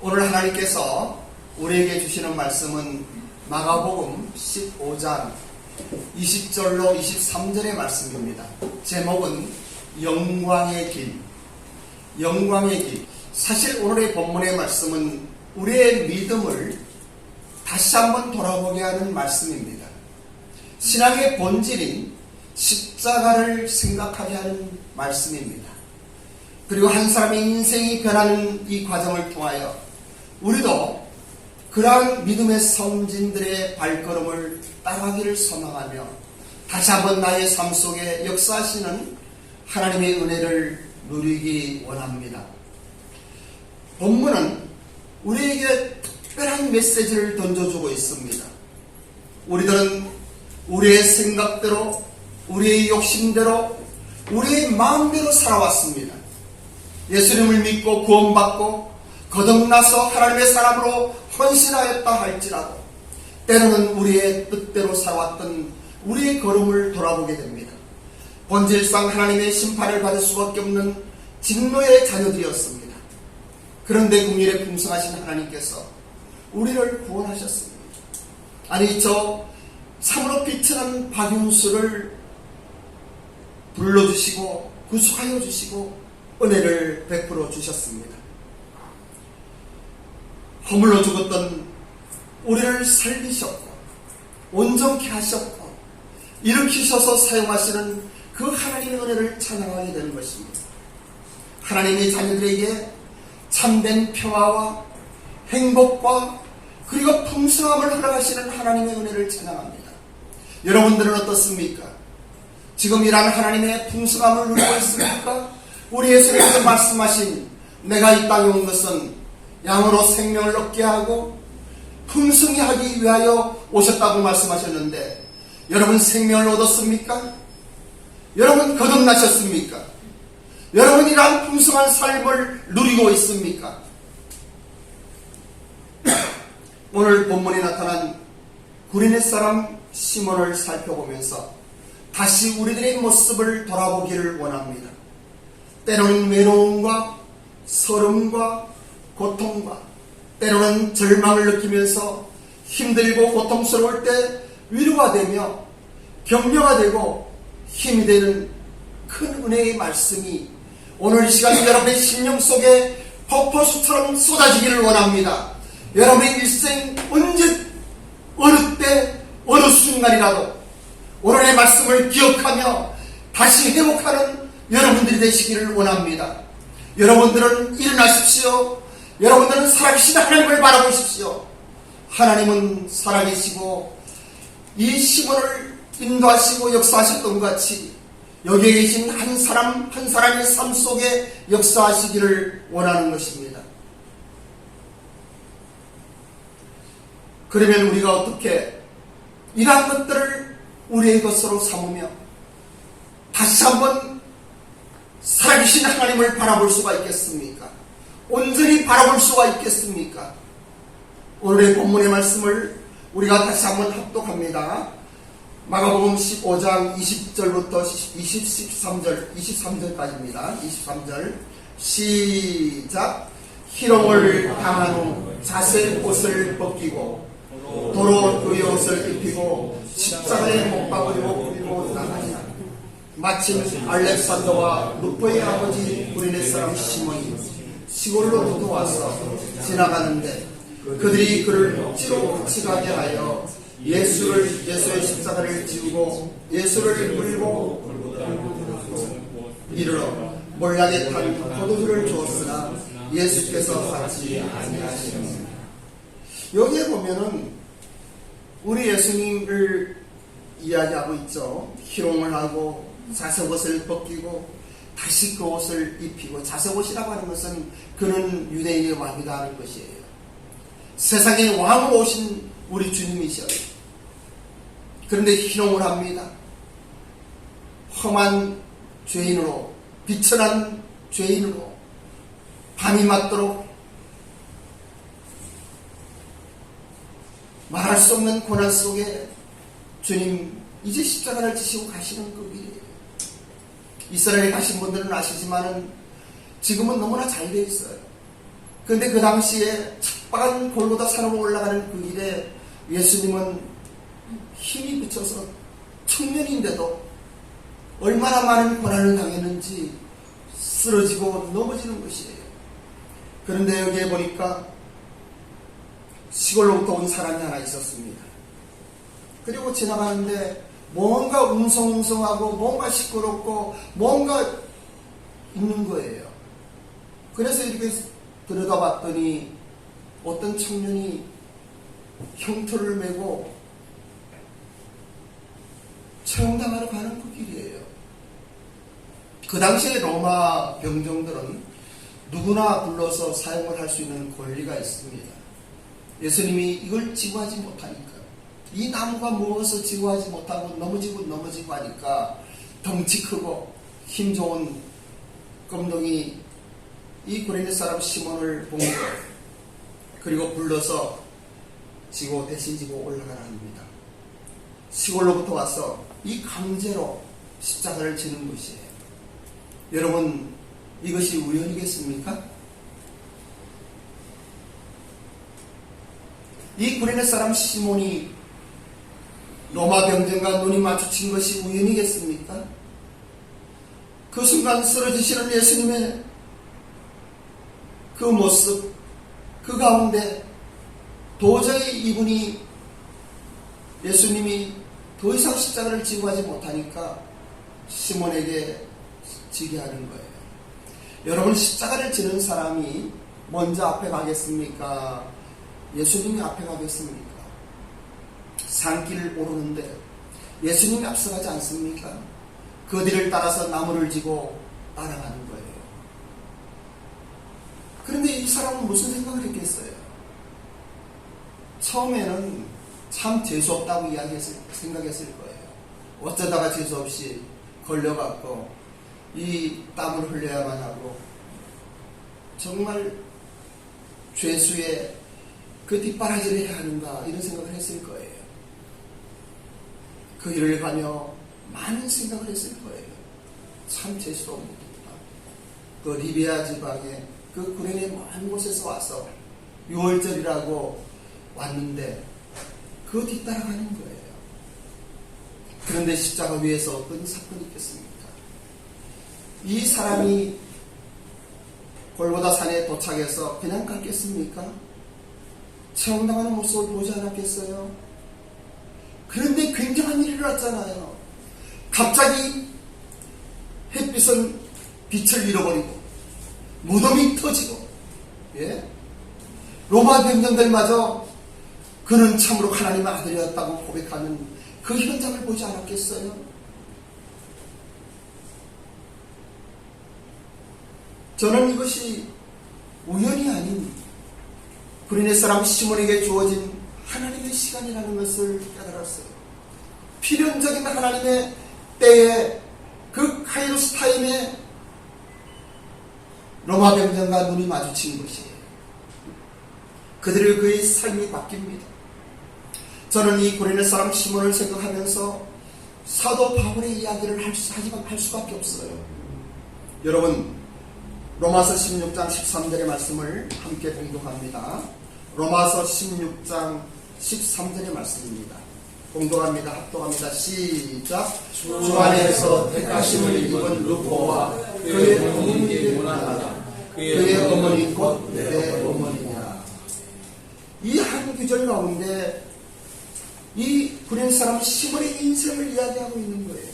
오늘 하나님께서 우리에게 주시는 말씀은 마가복음 15장 20절로 23절의 말씀입니다. 제목은 영광의 길. 영광의 길. 사실 오늘의 본문의 말씀은 우리의 믿음을 다시 한번 돌아보게 하는 말씀입니다. 신앙의 본질인 십자가를 생각하게 하는 말씀입니다. 그리고 한 사람의 인생이 변하는 이 과정을 통하여 우리도 그러한 믿음의 성진들의 발걸음을 따라가기를 소망하며 다시 한번 나의 삶 속에 역사하시는 하나님의 은혜를 누리기 원합니다. 본문은 우리에게 특별한 메시지를 던져주고 있습니다. 우리들은 우리의 생각대로, 우리의 욕심대로, 우리의 마음대로 살아왔습니다. 예수님을 믿고 구원받고 거듭나서 하나님의 사람으로 헌신하였다 할지라도 때로는 우리의 뜻대로 살아왔던 우리의 걸음을 돌아보게 됩니다. 본질상 하나님의 심판을 받을 수밖에 없는 진노의 자녀들이었습니다. 그런데 긍휼에 풍성하신 하나님께서 우리를 구원하셨습니다. 아니, 저 참으로 비천한 박윤수를 불러주시고 구속하여 주시고 은혜를 베풀어 주셨습니다. 허물로 죽었던 우리를 살리셨고 온전케 하셨고 일으키셔서 사용하시는 그 하나님의 은혜를 찬양하게 되는 것입니다. 하나님의 자녀들에게 참된 평화와 행복과 그리고 풍성함을 허락하시는 하나님의 은혜를 찬양합니다. 여러분들은 어떻습니까? 지금 이러한 하나님의 풍성함을 누리고 있습니까? 우리 예수님께서 말씀하신 내가 이 땅에 온 것은 양으로 생명을 얻게 하고 풍성히 하기 위하여 오셨다고 말씀하셨는데 여러분 생명을 얻었습니까? 여러분 거듭나셨습니까? 여러분 이러한 풍성한 삶을 누리고 있습니까? 오늘 본문에 나타난 구레네 사람 시몬을 살펴보면서 다시 우리들의 모습을 돌아보기를 원합니다. 때로는 외로움과 서름과 고통과 때로는 절망을 느끼면서 힘들고 고통스러울 때 위로가 되며 격려가 되고 힘이 되는 큰 은혜의 말씀이 오늘 이 시간 여러분의 심령 속에 폭포수처럼 쏟아지기를 원합니다. 여러분의 일생 언제 어느 때 어느 순간이라도 오늘의 말씀을 기억하며 다시 회복하는 여러분들이 되시기를 원합니다. 여러분들은 일어나십시오. 여러분들은 살아계신 하나님을 바라보십시오. 하나님은 살아계시고 이 시몬을 인도하시고 역사하셨던 것 같이 여기에 계신 한 사람 한 사람의 삶 속에 역사하시기를 원하는 것입니다. 그러면 우리가 어떻게 이러한 것들을 우리의 것으로 삼으며 다시 한번 살아계신 하나님을 바라볼 수가 있겠습니까? 온전히 바라볼 수가 있겠습니까? 오늘의 본문의 말씀을 우리가 다시 한번 합독합니다. 마가복음 15장 20절부터 23절까지입니다. 23절 시작. 희롱을 당한 후 자색 옷을 벗기고 도로 그의 옷을 입히고 십자가에 못 박으려 끌고 나가니라. 마침 알렉산더와 루포의 아버지 구레네 사람 시몬이 시골로 들어와서 지나가는데 그들이 그를 억지로 같이 가게 하여 예수의 십자가를 지우고 예수를 물고 이르러 몰락에 탄 포도주를 주었으나 예수께서 받지 아니하시니라. 여기에 보면은 우리 예수님을 이야기하고 있죠. 희롱을 하고 자석옷을 벗기고 다시 그 옷을 입히고 자석옷이라고 하는 것은 그는 유대인의 왕이다 하는 것이에요. 세상의 왕으로 오신 우리 주님이셔요. 그런데 희롱을 합니다. 험한 죄인으로 비천한 죄인으로 밤이 맞도록 말할 수 없는 고난 속에 주님 이제 십자가를 지시고 가시는 그 길이에요. 이스라엘에 가신 분들은 아시지만은 지금은 너무나 잘 되어 있어요. 그런데 그 당시에 척박한 골고다 산으로 올라가는 그 길에 예수님은 힘이 붙여서 청년인데도 얼마나 많은 고난을 당했는지 쓰러지고 넘어지는 것이에요. 그런데 여기에 보니까 시골로부터 온 사람이 하나 있었습니다. 그리고 지나가는데 뭔가 웅성웅성하고 뭔가 시끄럽고 뭔가 있는 거예요. 그래서 이렇게 들여다봤더니 어떤 청년이 형터를 메고 처형당하러 가는 그 길이에요. 그 당시에 로마 병정들은 누구나 불러서 사용을 할 수 있는 권리가 있습니다. 예수님이 이걸 지구하지 못하니까, 이 나무가 무거워서 지구하지 못하고 넘어지고 하니까 덩치 크고 힘 좋은 검둥이 이 구레네 사람 시몬을 본 거예요. 그리고 불러서 대신 지고 올라가라 합니다. 시골로부터 와서 이 강제로 십자가를 지는 것이에요. 여러분, 이것이 우연이겠습니까? 이 구레네 사람 시몬이 로마 병정과 눈이 마주친 것이 우연이겠습니까? 그 순간 쓰러지시는 예수님의 그 모습, 그 가운데 도저히 이분이 예수님이 더 이상 십자가를 지고 하지 못하니까 시몬에게 지게 하는 거예요. 여러분, 십자가를 지는 사람이 먼저 앞에 가겠습니까? 예수님이 앞에 가겠습니까? 산길을 오르는데 예수님이 앞서가지 않습니까? 그 뒤를 따라서 나무를 지고 따라가는 거예요. 그런데 이 사람은 무슨 생각을 했겠어요? 처음에는 참 재수없다고 생각했을 거예요. 어쩌다가 재수없이 걸려갖고 이 땀을 흘려야만 하고 정말 죄수의 그 뒷바라지를 해야 하는가, 이런 생각을 했을 거예요. 그 길을 가며 많은 생각을 했을 거예요. 참 재수도 없는 일이다. 그 리비아 지방에 그 구레네 먼 곳에서 와서 6월절이라고 왔는데 그 뒤따라가는 거예요. 그런데 십자가 위에서 어떤 사건이 있겠습니까? 이 사람이 골고다 산에 도착해서 그냥 갔겠습니까? 처형당하는 모습을 보지 않았겠어요? 그런데 굉장한 일이 일어났잖아요. 갑자기 햇빛은 빛을 잃어버리고 무덤이 터지고, 로마 병정들마저 그는 참으로 하나님의 아들이었다고 고백하는 그 현장을 보지 않았겠어요? 저는 이것이 우연이 아닌 구레네 사람 시몬에게 주어진 하나님의 시간이라는 것을 깨달았어요. 필연적인 하나님의 때에 그 카이로스 타임에 로마 병정과 눈이 마주친 것이에요. 그들의 그의 삶이 바뀝니다. 저는 이 구레네 사람 시몬을 생각하면서 사도 바울의 이야기를 할 수밖에 없어요. 여러분, 로마서 16장 13절의 말씀을 함께 공독합니다. 로마서 16장 13절의 말씀입니다. 공독합니다. 합독합니다. 시작. 주 안에서 택하심을 입은 루포와 그의 부모님께 문안하다. 그의 어머니 곧 내 어머니냐. 이 한 구절 가운데 이 구레네 사람 시몬의 인생을 이야기하고 있는 거예요.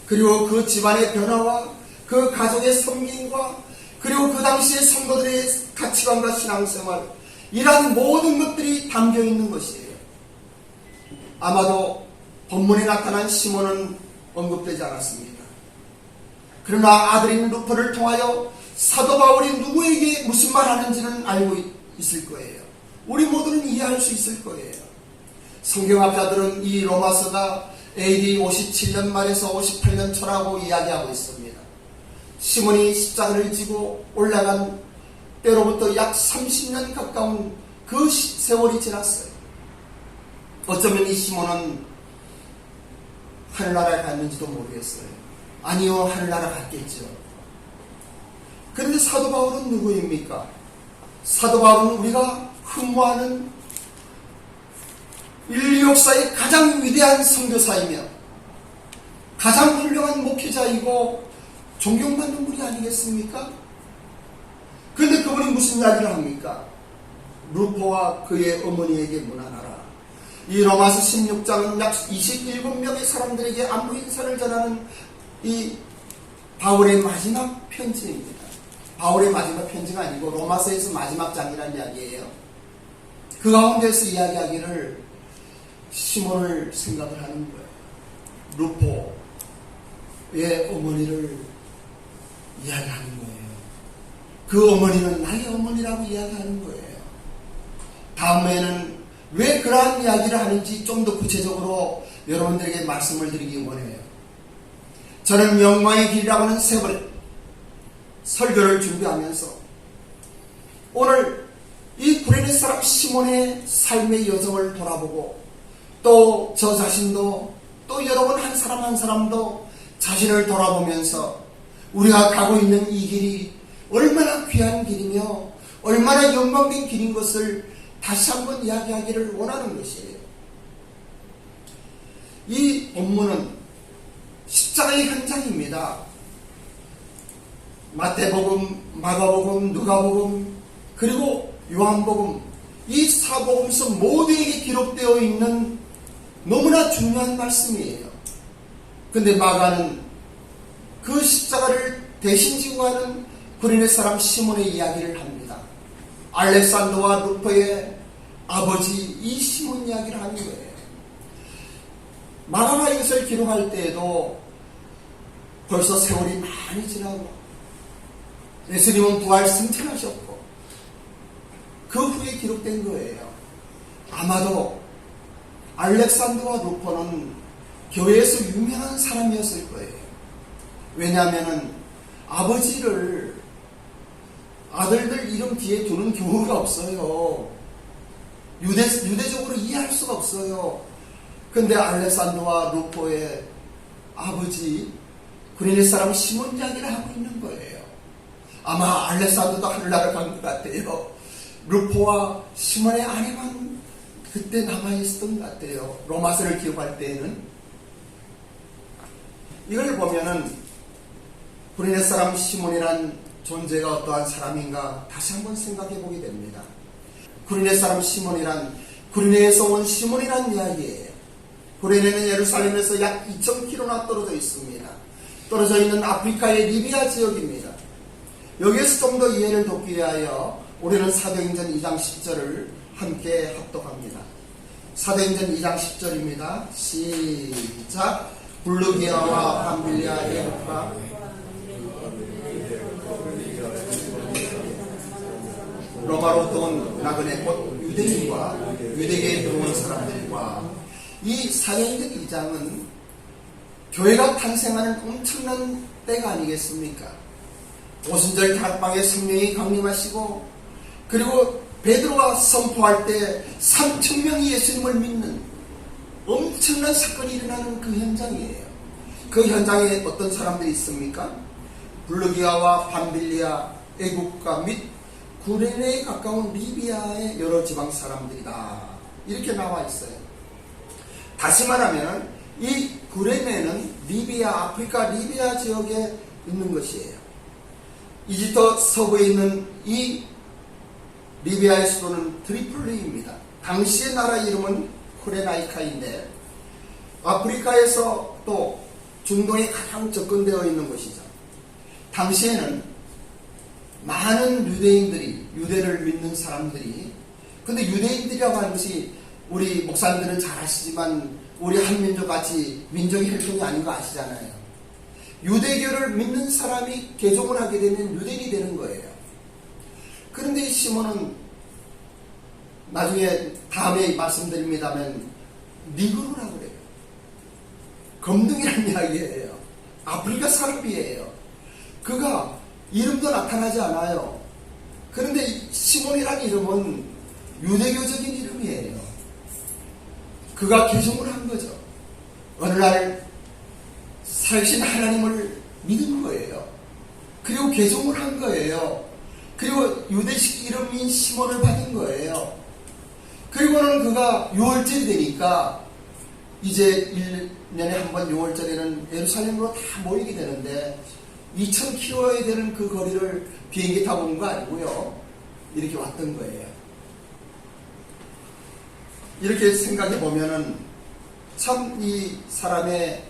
그리고 그 집안의 변화와 그 가족의 섬김과 그리고 그 당시의 성도들의 가치관과 신앙생활, 이러한 모든 것들이 담겨 있는 것이에요. 아마도 본문에 나타난 시몬은 언급되지 않았습니다. 그러나 아들인 루포를 통하여 사도 바울이 누구에게 무슨 말 하는지는 알고 있을 거예요. 우리 모두는 이해할 수 있을 거예요. 성경학자들은 이 로마서가 AD 57년 말에서 58년 초라고 이야기하고 있습니다. 시몬이 십자가를 지고 올라간 때로부터 약 30년 가까운 그 세월이 지났어요. 어쩌면 이 시몬은 하늘나라에 갔는지도 모르겠어요. 아니요, 하늘나라 갔겠죠. 그런데 사도 바울은 누구입니까? 사도 바울은 우리가 흠모하는 인류 역사의 가장 위대한 선교사이며 가장 훌륭한 목회자이고 존경받는 분이 아니겠습니까? 그런데 그분이 무슨 이야기를 합니까? 루포와 그의 어머니에게 문안하라. 이 로마서 16장은 약 27명의 사람들에게 안부 인사를 전하는 이 바울의 마지막 편지입니다. 바울의 마지막 편지가 아니고 로마서에서 마지막 장이라는 이야기예요. 그 가운데서 이야기하기를 시몬을 생각을 하는 거예요. 루포의 어머니를 이야기하는 거예요. 그 어머니는 나의 어머니라고 이야기하는 거예요. 다음에는 왜 그러한 이야기를 하는지 좀 더 구체적으로 여러분들에게 말씀을 드리기 원해요. 저는 영광의 길이라고 하는 설교를 준비하면서 오늘 이 구레네 사람 시몬의 삶의 여정을 돌아보고 또 저 자신도 또 여러분 한 사람 한 사람도 자신을 돌아보면서 우리가 가고 있는 이 길이 얼마나 귀한 길이며 얼마나 영광된 길인 것을 다시 한번 이야기하기를 원하는 것이에요. 이 본문은 십자가의 현장입니다. 마태복음, 마가복음, 누가복음, 그리고 요한복음, 이 사복음서 모두에게 기록되어 있는 너무나 중요한 말씀이에요. 근데 마가는 그 십자가를 대신 지고 가는 구레네 사람 시몬의 이야기를 합니다. 알렉산더와 루포의 아버지 이 시몬 이야기를 하는 거예요. 마가가 이것을 기록할 때에도 벌써 세월이 많이 지나고 예수님은 부활 승천하셨고 그 후에 기록된 거예요. 아마도 알렉산더와 루포는 교회에서 유명한 사람이었을 거예요. 왜냐하면 아버지를 아들들 이름 뒤에 두는 경우가 없어요. 유대적으로 이해할 수가 없어요. 근데 알렉산더와 루포의 아버지 구레네 사람 시몬 이야기를 하고 있는 거예요. 아마 알렉산더도 하늘나라를 간 것 같아요. 루포와 시몬의 아내만 그때 남아있었던 것 같아요. 로마서를 기억할 때에는. 이걸 보면은 구레네 사람 시몬이란 존재가 어떠한 사람인가 다시 한번 생각해 보게 됩니다. 구레네 사람 시몬이란 구레네에서 온 시몬이란 이야기예요. 구레네는 예루살렘에서 약 2,000km나 떨어져 있습니다. 떨어져 있는 아프리카의 리비아 지역입니다. 여기에서 좀 더 이해를 돕기 위하여 우리는 사도행전 2장 10절을 함께 합독합니다. 사도행전 2장 10절입니다. 시작. 블루기아와 밤빌리아 에르파 로마로부터 온 나그네 곧 유대인과 유대계에 들어온 사람들과 이 사도행전 2장은 교회가 탄생하는 엄청난 때가 아니겠습니까? 오순절 다락방에 성령이 강림하시고 그리고 베드로가 선포할 때 3,000명이 예수님을 믿는 엄청난 사건이 일어나는 그 현장이에요. 그 현장에 어떤 사람들이 있습니까? 블루기아와 밤빌리아 애국가 및 구레네에 가까운 리비아의 여러 지방 사람들이다. 이렇게 나와 있어요. 다시 말하면 이 구레네는 리비아, 아프리카 리비아 지역에 있는 것이에요. 이집트 서부에 있는 이 리비아의 수도는 트리폴리입니다. 당시의 나라 이름은 쿠레나이카인데 아프리카에서 또 중동에 가장 접근되어 있는 곳이죠. 당시에는 많은 유대인들이 유대를 믿는 사람들이 근데 유대인들이라고 하는 것이 우리 목사님들은 잘 아시지만 우리 한민족같이 민족의 혈통이 아닌 거 아시잖아요. 유대교를 믿는 사람이 개종을 하게 되면 유대인이 되는 거예요. 그런데 이 시몬은 나중에 다음에 말씀드립니다만 니그로라고 그래요. 검둥이라는 이야기예요. 아프리카 사람이에요. 그가 이름도 나타나지 않아요. 그런데 시몬이라는 이름은 유대교적인 이름이에요. 그가 개종을 한 거죠. 어느 날 살신 하나님을 믿은 거예요. 그리고 개종을 한 거예요. 그리고 유대식 이름인 시몬을 받은 거예요. 그리고는 그가 6월절이 되니까 이제 1년에 한 번 6월절에는 예루살렘으로 다 모이게 되는데 2000km에 되는 그 거리를 비행기 타고 온 거 아니고요. 이렇게 왔던 거예요. 이렇게 생각해 보면은 참 이 사람의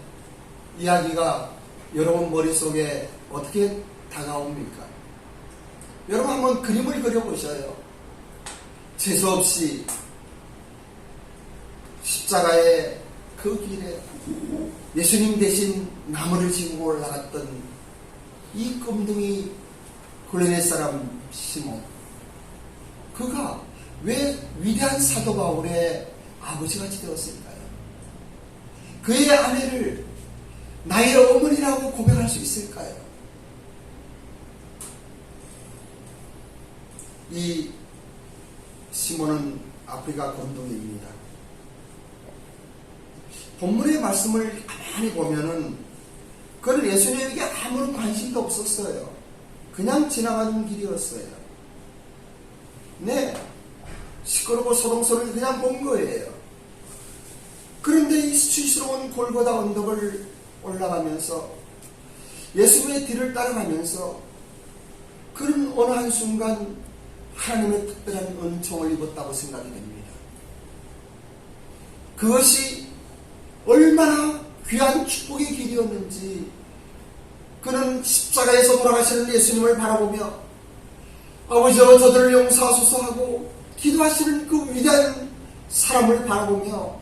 이야기가 여러분 머릿속에 어떻게 다가옵니까? 여러분 한번 그림을 그려보셔요. 재수없이 십자가의 그 길에 예수님 대신 나무를 지고 올라갔던 이 끔둥이 구레네 사람 시몬, 그가 왜 위대한 사도 바울의 아버지같이 되었을까요? 그의 아내를 나의 어머니라고 고백할 수 있을까요? 이 시몬은 아프리카 건동입니다. 본문의 말씀을 가만히 보면은 그는 예수님에게 아무런 관심도 없었어요. 그냥 지나가는 길이었어요. 네, 시끄럽고 소동소리를 그냥 본 거예요. 그런데 이 수치스러운 골고다 언덕을 올라가면서 예수님의 뒤를 따라가면서 그는 어느 한순간 하나님의 특별한 은총을 입었다고 생각이 됩니다. 그것이 얼마나 귀한 축복의 길이었는지 그는 십자가에서 돌아가시는 예수님을 바라보며 아버지여 저들을 용서하소서 하고 기도하시는 그 위대한 사람을 바라보며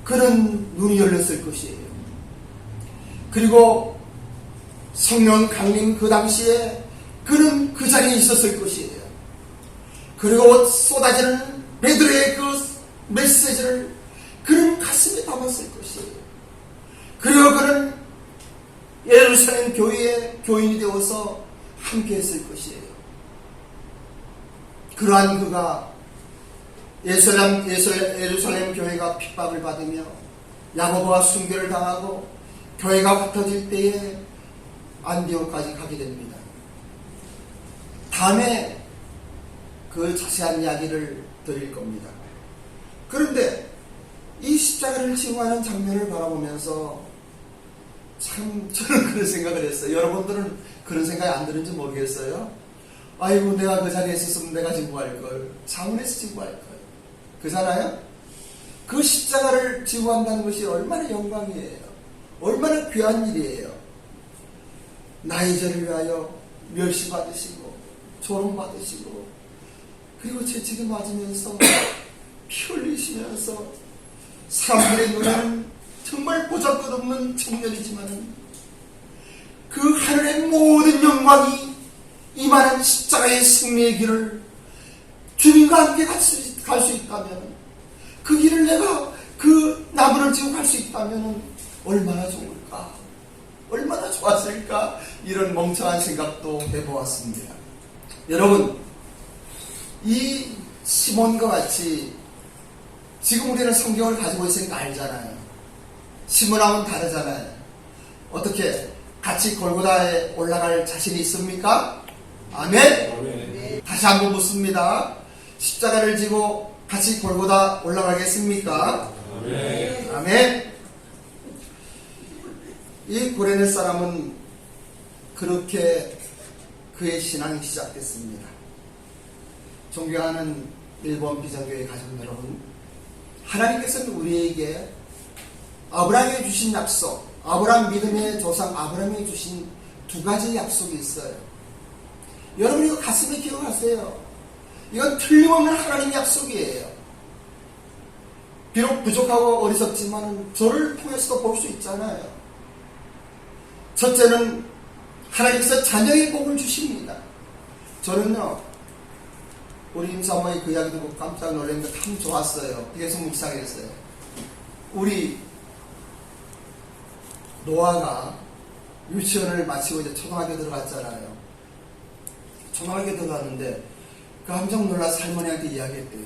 그는 눈이 열렸을 것이에요. 그리고 성령 강림 그 당시에 그는 그 자리에 있었을 것이에요. 그리고 쏟아지는 베드로의 그 메시지를 그는 가슴에 담았을 것이에요. 그리고 그는 예루살렘 교회의 교인이 되어서 함께 했을 것이에요. 그러한 그가 예루살렘 교회가 핍박을 받으며 야고보와 순교를 당하고 교회가 흩어질 때에 안디옥까지 가게 됩니다. 다음에 그 자세한 이야기를 드릴 겁니다. 그런데 이 십자가를 지고 가는 장면을 바라보면서 참 저는 그런 생각을 했어요. 여러분들은 그런 생각이 안 드는지 모르겠어요. 아이고 내가 그 자리에 있었으면 내가 지고 갈걸. 장원에서 지고 갈걸. 그잖아요? 그 십자가를 지고 간다는 것이 얼마나 영광이에요. 얼마나 귀한 일이에요. 나의 죄를 위하여 멸시받으시고 조롱받으시고 그리고 채찍을 맞으면서 피 흘리시면서 사람들의 눈에는 정말 보잘것없는 청년이지만 그 하늘의 모든 영광이 임하는 십자가의 승리의 길을 주님과 함께 갈 수 있다면 그 길을 내가 그 나무를 지고 갈 수 있다면 얼마나 좋을까, 얼마나 좋았을까, 이런 멍청한 생각도 해보았습니다. 여러분, 이 시몬과 같이 지금 우리는 성경을 가지고 있으니까 알잖아요. 시몬하고는 다르잖아요. 어떻게 같이 골고다에 올라갈 자신이 있습니까? 아멘? 아멘. 다시 한번 묻습니다. 십자가를 지고 같이 골고다 올라가겠습니까? 아멘. 아멘. 이 고레네 사람은 그렇게 그의 신앙이 시작됐습니다. 존경하는 일본 비전교회 가족 여러분, 하나님께서는 우리에게 아브라함이 주신 약속, 아브라함 믿음의 조상 아브라함이 주신 두 가지 약속이 있어요. 여러분 이거 가슴에 기억하세요. 이건 틀림없는 하나님의 약속이에요. 비록 부족하고 어리석지만 저를 통해서도 볼 수 있잖아요. 첫째는 하나님께서 자녀의 복을 주십니다. 저는요, 우리 임사모의 그 이야기 듣고 깜짝 놀란 게 참 좋았어요. 계속 묵상했어요. 우리 노아가 유치원을 마치고 이제 초등학교 들어갔잖아요. 초등학교 들어갔는데 깜짝 놀라서 할머니한테 이야기했대요.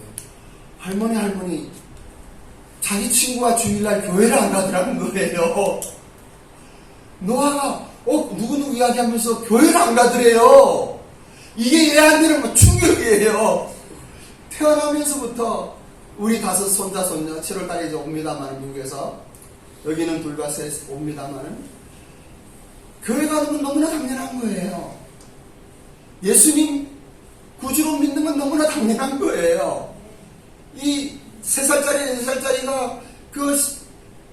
할머니 자기 친구가 주일날 교회를 안 가더라는 거예요. 노아가 누구누구 이야기하면서 교회를 안 가더래요. 이게 왜 안 되는 충격이에요. 태어나면서부터 우리 5 손자, 손녀 7월달에 이제 옵니다만 미국에서 여기는 둘과 셋 옵니다만 교회 가는 건 너무나 당연한 거예요. 예수님 구주로 믿는 건 너무나 당연한 거예요. 이 3살짜리, 4살짜리가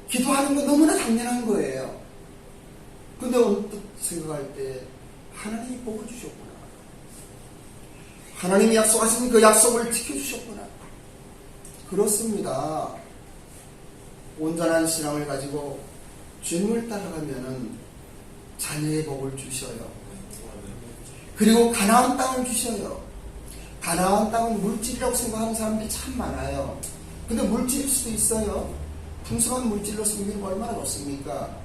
기도하는 건 너무나 당연한 거예요. 근데 언뜻 생각할 때 하나님이 복을 주셨구나. 하나님이 약속하신 그 약속을 지켜주셨구나. 그렇습니다. 온전한 신앙을 가지고 주님을 따라가면은 자녀의 복을 주셔요. 그리고 가나안 땅을 주셔요. 가나안 땅은 물질이라고 생각하는 사람들이 참 많아요. 근데 물질일 수도 있어요. 풍성한 물질로 섬기는 거 얼마나 좋습니까?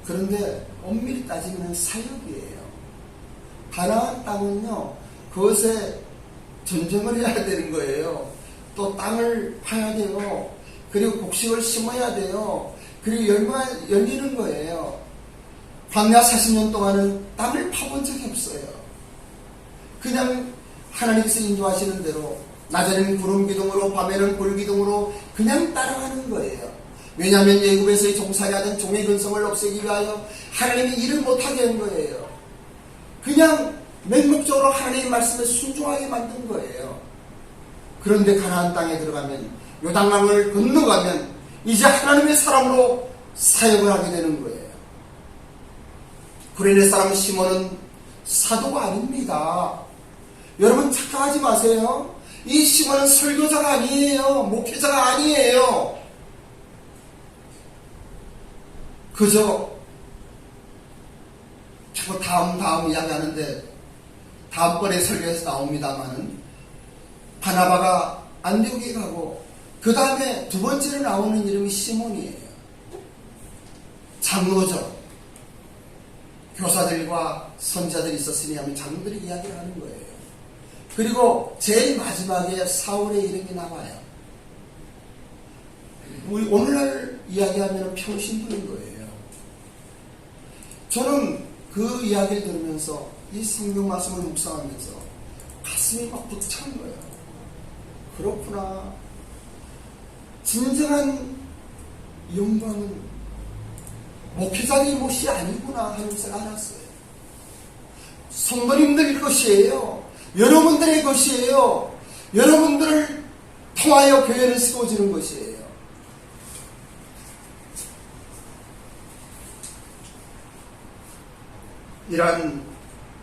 그런데 엄밀히 따지면 사역이에요. 가나안 땅은요, 그것에 전쟁을 해야 되는 거예요. 또 땅을 파야 돼요. 그리고 곡식을 심어야 돼요. 그리고 열리는 거예요. 광야 40년 동안은 땅을 파본 적이 없어요. 그냥 하나님께서 인도하시는 대로 낮에는 구름 기둥으로 밤에는 불 기둥으로 그냥 따라가는 거예요. 왜냐하면 애굽에서의 종살이하던 종의 근성을 없애기 위하여 하나님이 일을 못하게 한 거예요. 그냥 맹목적으로 하나님의 말씀에 순종하게 만든 거예요. 그런데 가나안 땅에 들어가면, 요단강을 건너가면 이제 하나님의 사람으로 사역을 하게 되는 거예요. 구레네 사람 시몬은 사도가 아닙니다. 여러분 착각하지 마세요. 이 시몬은 설교자가 아니에요. 목회자가 아니에요. 그저 자꾸 다음 이야기하는데 다음번에 설교에서 나옵니다마는 바나바가 안디옥에 가고 그 다음에 두 번째로 나오는 이름이 시몬이에요. 장로죠. 교사들과 선자들이 있었으니 하면 장로들이 이야기를 하는 거예요. 그리고 제일 마지막에 사울의 이름이 나와요. 우리 오늘날 이야기하면 평신도인 거예요. 저는 그 이야기를 들으면서 이 성경 말씀을 묵상하면서 가슴이 막 벅찬 거예요. 그렇구나. 진정한 영광은 목회자의 몫이 아니구나 하는 생각을 알았어요. 성도님들 것이에요. 여러분들의 것이에요. 여러분들을 통하여 교회는 세워지는 것이에요. 이러한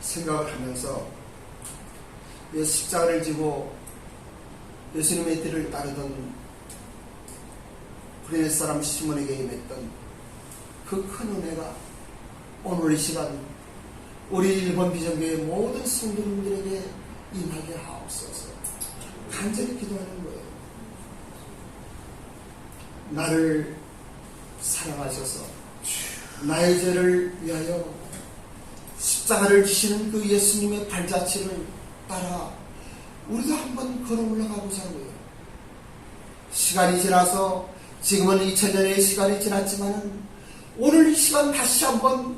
생각을 하면서 십자가를 지고 예수님의 뒤를 따르던 구레네 사람 시몬에게 임했던 그 큰 은혜가 오늘 이 시간 우리 일본 비전교회 모든 성도님들에게 임하게 하옵소서. 간절히 기도하는 거예요. 나를 사랑하셔서 나의 죄를 위하여 십자가를 지시는 그 예수님의 발자취를 따라 우리도 한번 걸어 올라가고자 하고요. 시간이 지나서 지금은 2000년의 시간이 지났지만 오늘 이 시간 다시 한번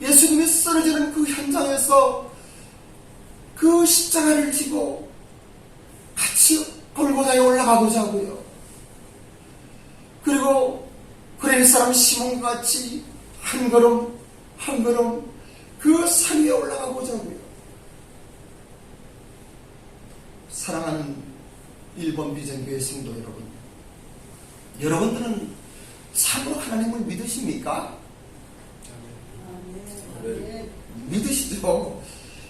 예수님이 쓰러지는 그 현장에서 그 십자가를 지고 같이 골고다에 올라가고자 하고요. 그리고 구레네 사람 시몬과 같이 한 걸음 한 걸음 그 산 위에 올라가고자 하고요. 사랑하는 일본 비전교회 성도 여러분, 여러분들은 참으로 하나님을 믿으십니까? 네. 믿으시죠?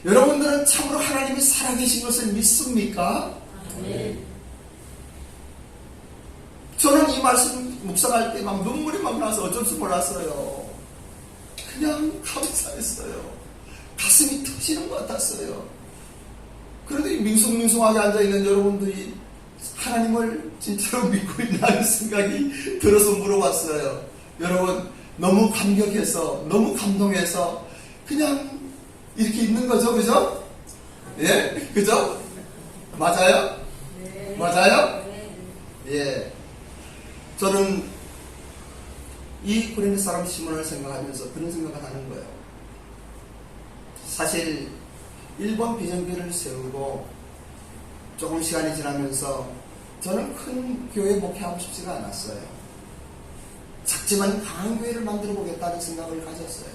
여러분들은 참으로 하나님이 살아계신 것을 믿습니까? 네. 저는 이 말씀 묵상할 때 막 눈물이 막 나서 어쩔 줄 몰랐어요. 그냥 감사했어요. 가슴이 터지는 것 같았어요. 그런데 밍숭밍숭하게 앉아있는 여러분들이 하나님을 진짜로 믿고 있나는 생각이 들어서 물어봤어요. 여러분, 너무 감격해서, 너무 감동해서 그냥 이렇게 있는 거죠, 그죠? 예? 그죠? 맞아요? 네. 맞아요? 네. 예. 저는 이 구레네 사람 시몬을 생각하면서 그런 생각을 하는 거예요. 사실 일본 비전교회를 세우고 조금 시간이 지나면서 저는 큰 교회 목회하고 싶지가 않았어요. 작지만 강한 교회를 만들어 보겠다는 생각을 가졌어요.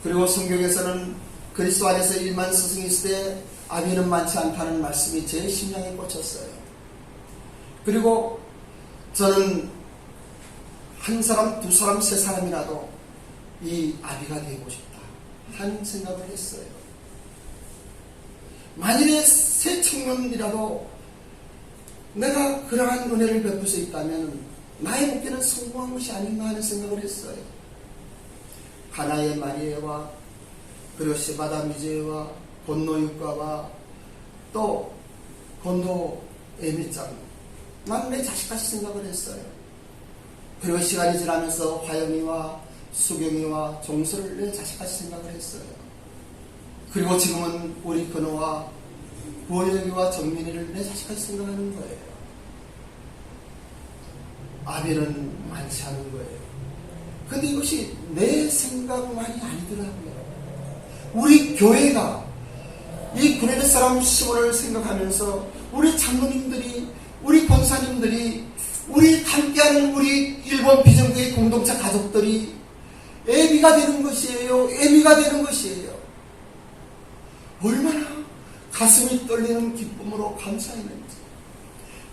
그리고 성경에서는 그리스도 안에서 1만 스승이 있을 때 아비는 많지 않다는 말씀이 제 심령에 꽂혔어요. 그리고 저는 한 사람, 두 사람, 세 사람이라도 이 아비가 되고 싶다 하는 생각을 했어요. 만일에 새 청년이라도 내가 그러한 은혜를 베풀 수 있다면 나의 목회는 성공한 것이 아닌가 하는 생각을 했어요. 가나의 마리아와 그리고 시바다 미제와 건노 육가와 또 건도 에미짱, 난 내 자식같이 생각을 했어요. 그리고 시간이 지나면서 화영이와 수경이와 종서를 내 자식같이 생각을 했어요. 그리고 지금은 우리 근호와 보영이와 정민이를 내 자식같이 생각하는 거예요. 아비는 많지 않은 거예요. 근데 이것이 내 생각만이 아니더라고요. 우리 교회가 이 구레네 사람 시몬을 생각하면서 우리 장로님들이, 우리 권사님들이, 우리 함께하는 우리 일본 비전교회 공동체 가족들이 애비가 되는 것이에요. 애미가 되는 것이에요. 얼마나 가슴이 떨리는 기쁨으로 감사했는지.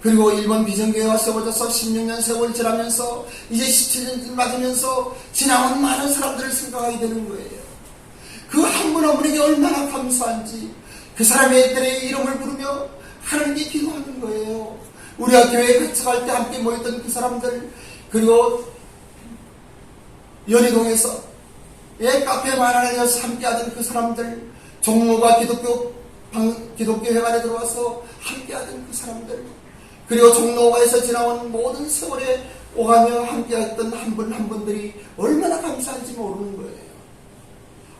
그리고 일본 비전교회가 세워져서 16년 세월이 지나면서 이제 17년 맞으면서 지나온 많은 사람들을 생각하게 되는 거예요. 그 한 분 한 분에게 얼마나 감사한지 그 사람들의 이름을 부르며 하나님께 기도하는 거예요. 우리가 교회에 같이 갈 때 함께 모였던 그 사람들, 그리고 연희동에서 카페 마련해서 함께하던 그 사람들, 종로가 기독교 회관에 들어와서 함께하던 그 사람들, 그리고 종로가에서 지나온 모든 세월에 오가며 함께했던 한 분 한 분들이 얼마나 감사한지 모르는 거예요.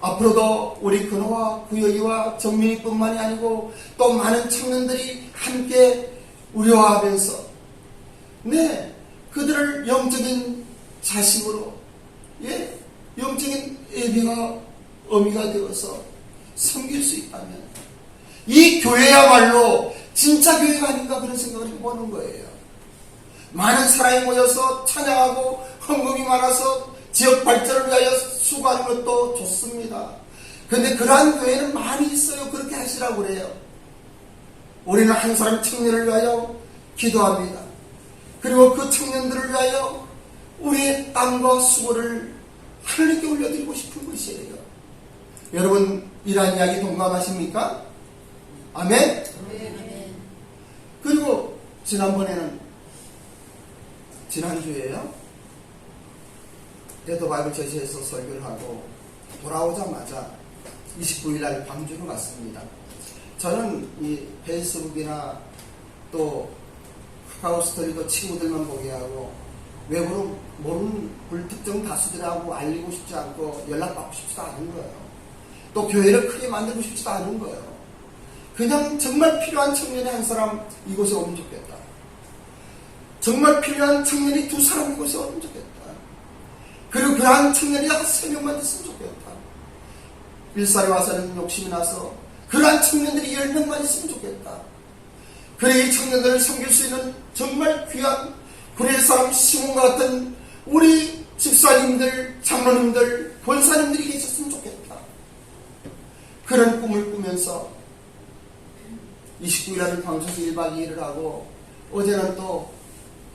앞으로도 우리 근호와 구여기와 정민이뿐만이 아니고 또 많은 청년들이 함께 우려하면서 그들을 영적인 자식으로, 영적인 애비가 어미가 되어서 섬길 수 있다면 이 교회야말로 진짜 교회가 아닌가 그런 생각을 해보는 거예요. 많은 사람이 모여서 찬양하고 헌금이 많아서 지역 발전을 위하여 수고하는 것도 좋습니다. 그런데 그러한 교회는 많이 있어요. 그렇게 하시라고 그래요. 우리는 한 사람 청년을 위하여 기도합니다. 그리고 그 청년들을 위하여 우리의 땀과 수고를 하나님께 올려드리고 싶은 것이에요. 여러분, 이러한 이야기 동감하십니까? 아멘? 그리고 지난주에요. 대도 바이블 제시에서 설교를 하고 돌아오자마자 29일 날 광주로 갔습니다. 저는 이 페이스북이나 또 카카오 스토리도 친구들만 보게 하고 외부로 모르는 불특정 다수들하고 알리고 싶지 않고 연락받고 싶지도 않은 거예요. 또 교회를 크게 만들고 싶지도 않은 거예요. 그냥 정말 필요한 청년이 한 사람 이곳에 오면 좋겠다. 정말 필요한 청년이 두 사람 이곳에 오면 좋겠다. 그리고 그러한 청년이 한 3명만 있으면 좋겠다. 일살에 와서는 욕심이 나서 그러한 청년들이 10명만 있으면 좋겠다. 그래 이 청년들을 섬길 수 있는 정말 귀한 구레네 사람 시몬과 같은 우리 집사님들, 장로님들, 권사님들이 계셨으면 좋겠다. 그런 꿈을 꾸면서 29일날 광주에서 1박 2일을 하고 어제는 또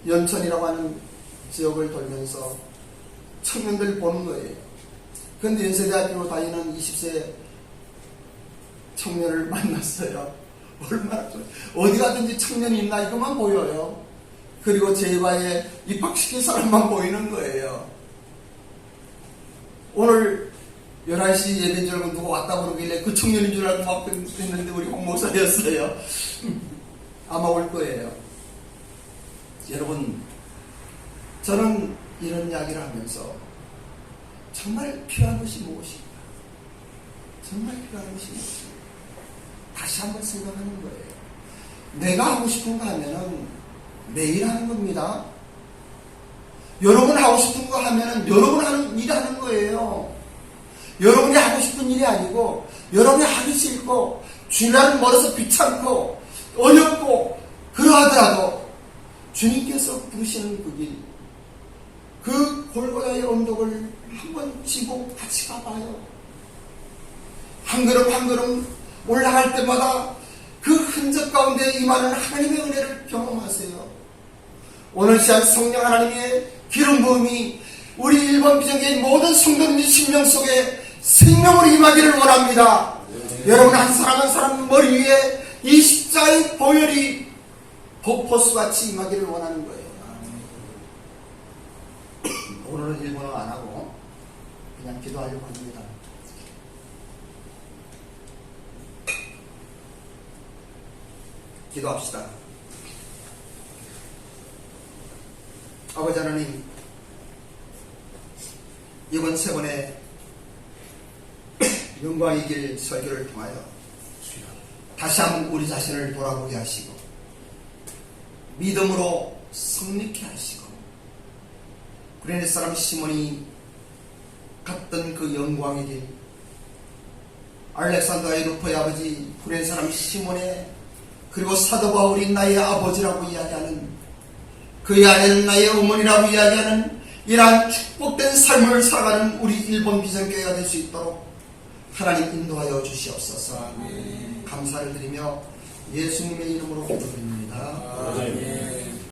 연천이라고 하는 지역을 돌면서 청년들 보는 거예요. 그런데 연세대학교 다니는 20세 청년을 만났어요. 얼마나 어디 가든지 청년이 있나 이것만 보여요. 그리고 제과에 입학시킬 사람만 보이는 거예요. 오늘 11시 예배인 줄 알고 누가 왔다 그러길래 그 청년인 줄 알고 막 했는데 우리 홍목사였어요. 아마 올 거예요. 여러분, 저는 이런 이야기를 하면서 정말 필요한 것이 무엇인가? 정말 필요한 것이 무엇인가? 다시 한번 생각하는 거예요. 내가 하고 싶은 거 하면은 매일 하는 겁니다. 여러분 하고 싶은 거 하면은 여러분 하는 일 하는 거예요. 여러분이 하고 싶은 일이 아니고 여러분이 하기 싫고 주님은 멀어서 귀찮고 어렵고 그러하더라도 주님께서 부르시는 그 길, 그 골고다의 언덕을 한번 지고 같이 가봐요. 한 걸음 한 걸음 올라갈 때마다 그 흔적 가운데 임하는 하나님의 은혜를 경험하세요. 오늘 시간 성령 하나님의 기름 부음이 우리 일본 비전교회 모든 성도님의 심령 속에 생명으로 임하기를 원합니다. 여러분 한 사람 한 사람 머리 위에 이 십자의 보혈이 폭포수같이 임하기를 원하는 거예요. 오늘은 일본어 안 하고 그냥 기도하려고 합니다. 기도합시다. 아버지 하나님, 이번 세 번의 영광의 길 설교를 통하여 다시 한번 우리 자신을 돌아보게 하시고 믿음으로 성립케 하시고 구레네 사람 시몬이 갔던 그 영광의 길, 알렉산더의 루퍼의 아버지 구레네 사람 시몬의 그리고 사도 바울이 나의 아버지라고 이야기하는, 그의 아내는 나의 어머니라고 이야기하는 이러한 축복된 삶을 살아가는 우리 일본 비전교회가 될 수 있도록 하나님 인도하여 주시옵소서. 감사를 드리며 예수님의 이름으로 기도드립니다.